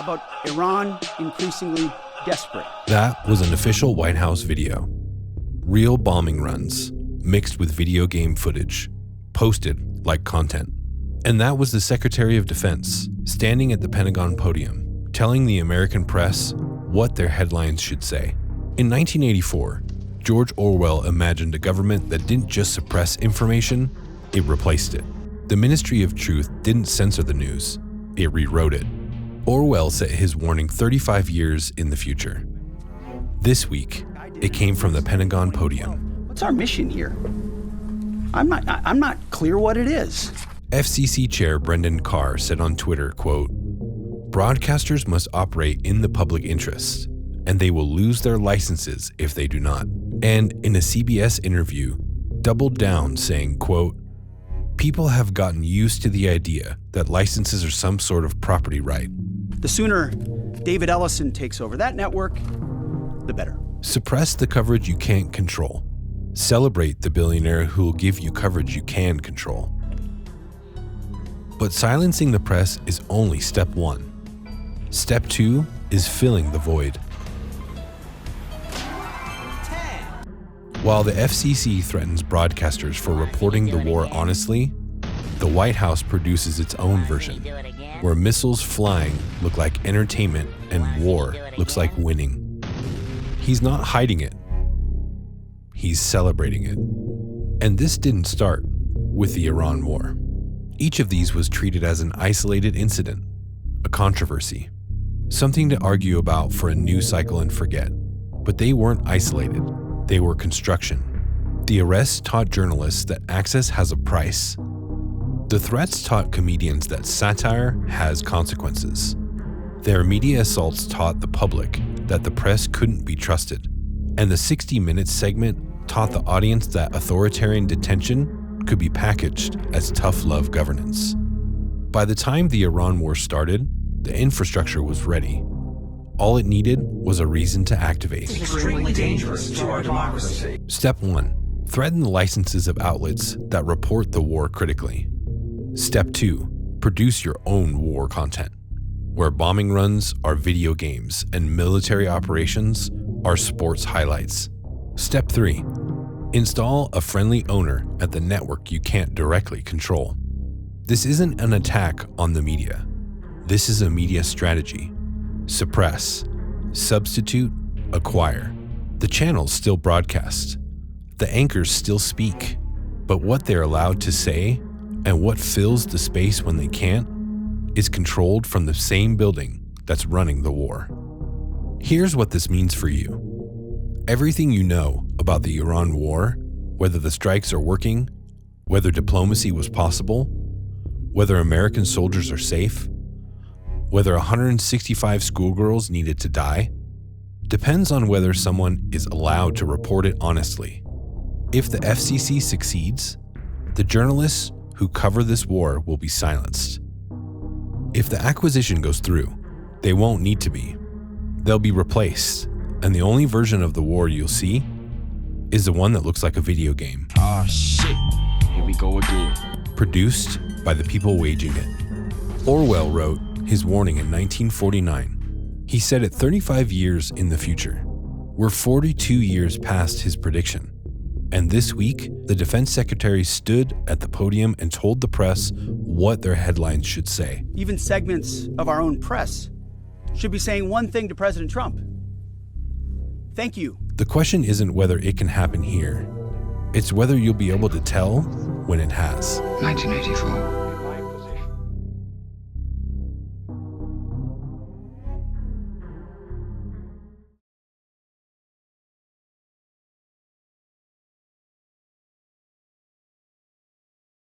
about Iran increasingly desperate. That was an official White House video. Real bombing runs, mixed with video game footage, posted like content. And that was the Secretary of Defense, standing at the Pentagon podium, telling the American press what their headlines should say. In 1984, George Orwell imagined a government that didn't just suppress information, it replaced it. The Ministry of Truth didn't censor the news, it rewrote it. Orwell set his warning 35 years in the future. This week, it came from the Pentagon podium. What's our mission here? I'm not clear what it is. FCC Chair Brendan Carr said on Twitter, quote, "Broadcasters must operate in the public interest, and they will lose their licenses if they do not." And in a CBS interview, doubled down saying, quote, "People have gotten used to the idea that licenses are some sort of property right. The sooner David Ellison takes over that network, the better." Suppress the coverage you can't control. Celebrate the billionaire who will give you coverage you can control. But silencing the press is only step one. Step two is filling the void. While the FCC threatens broadcasters for reporting the war honestly, the White House produces its own version, where missiles flying look like entertainment and war looks like winning. He's not hiding it. He's celebrating it. And this didn't start with the Iran war. Each of these was treated as an isolated incident, a controversy, something to argue about for a news cycle and forget. But they weren't isolated. They were construction. The arrests taught journalists that access has a price. The threats taught comedians that satire has consequences. Their media assaults taught the public that the press couldn't be trusted. And the 60 Minutes segment taught the audience that authoritarian detention could be packaged as tough love governance. By the time the Iran war started, the infrastructure was ready. All it needed was a reason to activate. Extremely dangerous to our democracy. Step 1. Threaten the licenses of outlets that report the war critically. Step 2. Produce your own war content, where bombing runs are video games and military operations are sports highlights. Step 3. Install a friendly owner at the network you can't directly control. This isn't an attack on the media. This is a media strategy. Suppress, substitute, acquire. The channels still broadcast. The anchors still speak. But what they're allowed to say and what fills the space when they can't is controlled from the same building that's running the war. Here's what this means for you. Everything you know about the Iran war, whether the strikes are working, whether diplomacy was possible, whether American soldiers are safe, whether 165 schoolgirls needed to die, depends on whether someone is allowed to report it honestly. If the FCC succeeds, the journalists who cover this war will be silenced. If the acquisition goes through, they won't need to be. They'll be replaced, and the only version of the war you'll see is the one that looks like a video game. Ah, shit. Here we go again. Produced by the people waging it. Orwell wrote his warning in 1949. He said it 35 years in the future. We're 42 years past his prediction. And this week, the defense secretary stood at the podium and told the press what their headlines should say. Even segments of our own press should be saying one thing to President Trump. Thank you. The question isn't whether it can happen here. It's whether you'll be able to tell when it has. 1984.